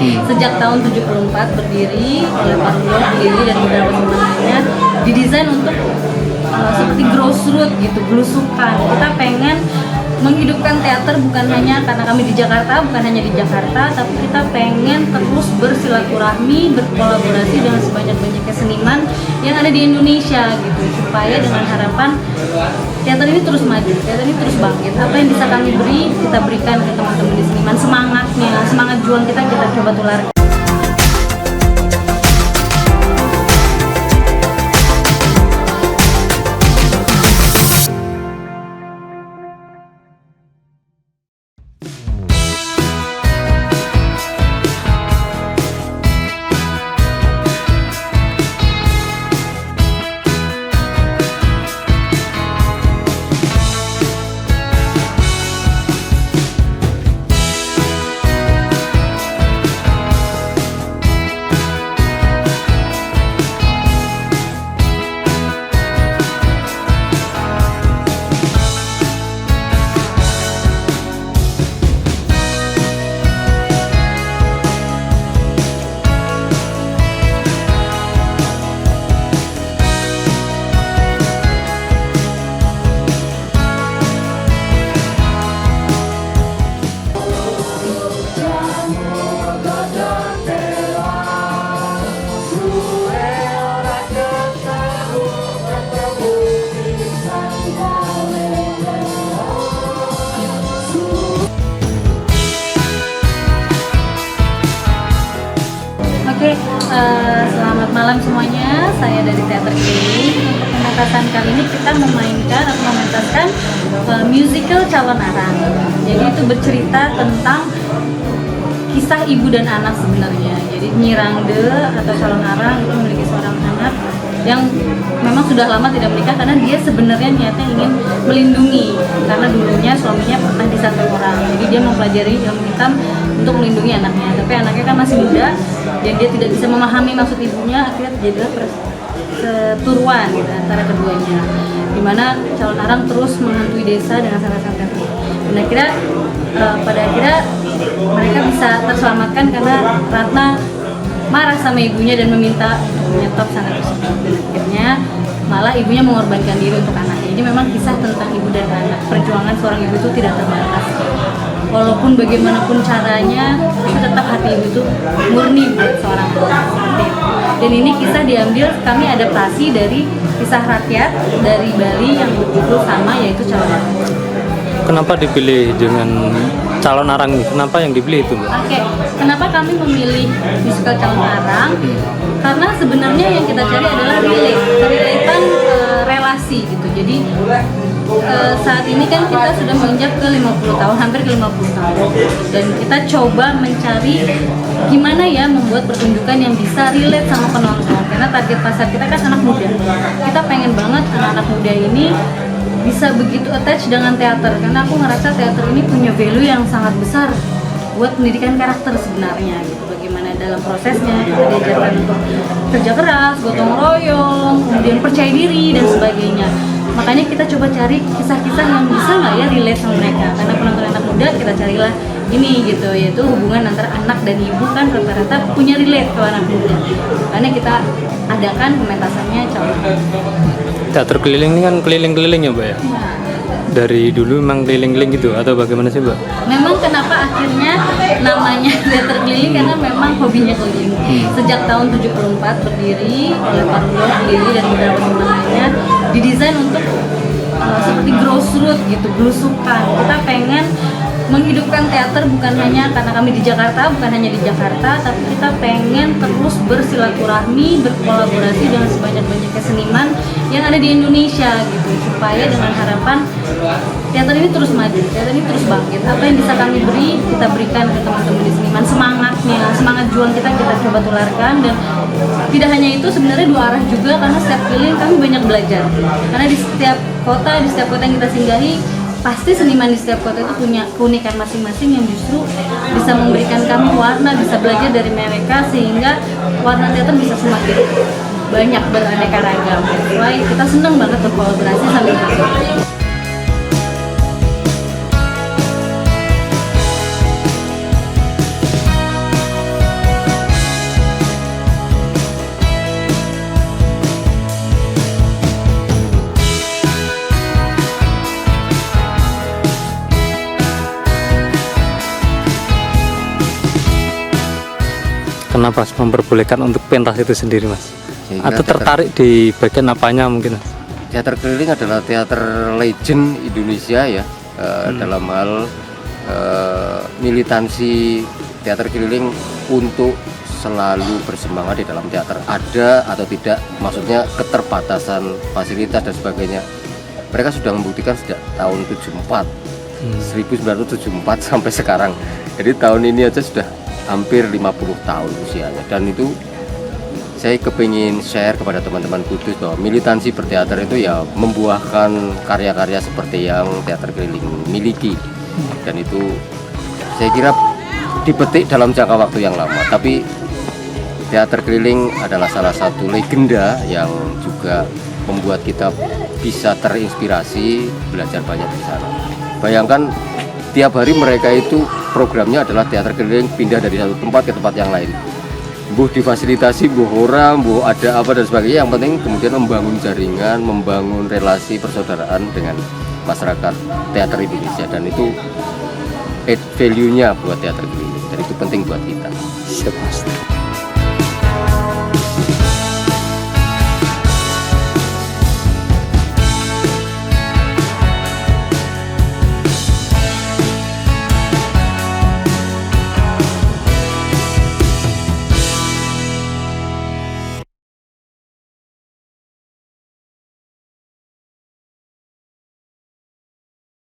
Sejak tahun 74 berdiri oleh Pak Rudolf sendiri dan beberapa teman lainnya, didesain untuk seperti grassroots gitu, belusukan. Kita pengen menghidupkan teater bukan hanya karena kami di Jakarta, bukan hanya di Jakarta, tapi kita pengen terus bersilaturahmi, berkolaborasi dengan sebanyak-banyaknya seniman yang ada di Indonesia gitu, supaya dengan harapan teater ini terus maju, teater ini terus bangkit. Apa yang bisa kami beri, kita berikan ke teman-teman di seniman. Semangatnya, semangat juang kita coba tularkan. Selamat malam semuanya. Saya dari Teater Keliling. Untuk pementasan kali ini kita memainkan atau mementaskan musical Calon Arang. Jadi itu bercerita tentang kisah ibu dan anak sebenarnya. Jadi Nyi Rangde atau Calon Arang itu memiliki seorang anak yang memang sudah lama tidak menikah karena dia sebenarnya niatnya ingin melindungi, karena dulunya suaminya pernah disantet orang. Jadi dia mempelajari ilmu hitam untuk melindungi anaknya, tapi anaknya kan masih muda dan dia tidak bisa memahami maksud ibunya. Akhirnya terjadilah perseteruan gitu antara keduanya, dimana Calon Arang terus menghantui desa dengan santet-santetnya. Dan akhirnya pada akhirnya mereka bisa terselamatkan karena Ratna marah sama ibunya dan meminta untuk menyetop santet tersebut. Dan akhirnya malah ibunya mengorbankan diri untuk anaknya. Jadi memang kisah tentang ibu dan anak. Perjuangan seorang ibu itu tidak terbatas. Walaupun bagaimanapun caranya, itu tetap hati ibu itu murni buat seorang anak. Seperti itu. Dan ini kisah diambil, kami adaptasi dari kisah rakyat dari Bali yang berjudul sama, yaitu Calon Arang. Kenapa dipilih dengan Calon Arang ini? Kenapa yang dipilih itu, Mbak? Oke, kenapa kami memilih musical Calon Arang? Karena sebenarnya yang kita cari adalah relatean relasi gitu. Jadi saat ini kan kita sudah menginjak ke 50 tahun, hampir ke 50 tahun. Dan kita coba mencari gimana ya membuat pertunjukan yang bisa relate sama penonton. Karena target pasar kita kan anak muda. Kita pengen banget anak-anak muda ini bisa begitu attach dengan teater, karena aku ngerasa teater ini punya value yang sangat besar buat pendidikan karakter sebenarnya gitu. Bagaimana dalam prosesnya kita diajarkan untuk kerja keras, gotong royong, kemudian percaya diri dan sebagainya. Makanya kita coba cari kisah-kisah yang bisa nggak ya relate sama mereka, karena penonton anak muda kita carilah ini gitu, yaitu hubungan antara anak dan ibu kan rata-rata punya relate ke anak muda. Makanya kita adakan pementasannya Calon Arang. Teater keliling ini kan keliling-keliling ya, Mbak ya? Dari dulu memang keliling-keliling gitu atau bagaimana sih, Mbak? Memang kenapa akhirnya namanya teater keliling, karena memang hobinya keliling. Sejak tahun 74 berdiri oleh Pak Rudolf sendiri dan beberapa teman lainnya, didesain untuk seperti grassroots gitu, belusukan. Kita pengen menghidupkan teater bukan hanya karena kami di Jakarta, bukan hanya di Jakarta, tapi kita pengen terus bersilaturahmi, berkolaborasi dengan sebanyak-banyaknya seniman yang ada di Indonesia gitu, supaya dengan harapan teater ini terus maju, teater ini terus bangkit. Apa yang bisa kami beri, kita berikan ke teman-teman di seniman. Semangatnya, semangat juang kita coba tularkan. Dan tidak hanya itu, sebenarnya dua arah juga, karena setiap keliling kami banyak belajar. Karena di setiap kota yang kita singgahi, pasti seniman di setiap kota itu punya keunikan masing-masing yang justru bisa memberikan kami warna, bisa belajar dari mereka, sehingga warna teater bisa semakin banyak, beraneka ragam. Wah, kita senang banget berkolaborasi sama mereka. Kenapa memperbolehkan untuk pentas itu sendiri, Mas? Saya kira Atau tertarik di bagian apanya mungkin, Mas? teater keliling adalah teater legend Indonesia ya, dalam hal militansi teater keliling untuk selalu bersemangat di dalam teater. Ada atau tidak, maksudnya keterbatasan fasilitas dan sebagainya. Mereka sudah membuktikan sejak tahun 1974 sampai sekarang. Jadi tahun ini aja sudah hampir 50 tahun usianya, dan itu saya kepingin share kepada teman-teman Kudus bahwa militansi berteater itu ya membuahkan karya-karya seperti yang teater keliling miliki, dan itu saya kira dipetik dalam jangka waktu yang lama. Tapi teater keliling adalah salah satu legenda yang juga membuat kita bisa terinspirasi, belajar banyak di sana. Bayangkan tiap hari mereka itu programnya adalah teater keliling, pindah dari satu tempat ke tempat yang lain. Buh difasilitasi, buh orang, buh ada apa dan sebagainya. Yang penting kemudian membangun jaringan, membangun relasi persaudaraan dengan masyarakat teater Indonesia, dan itu add value-nya buat teater keliling. Dan itu penting buat kita. Siap, Mas.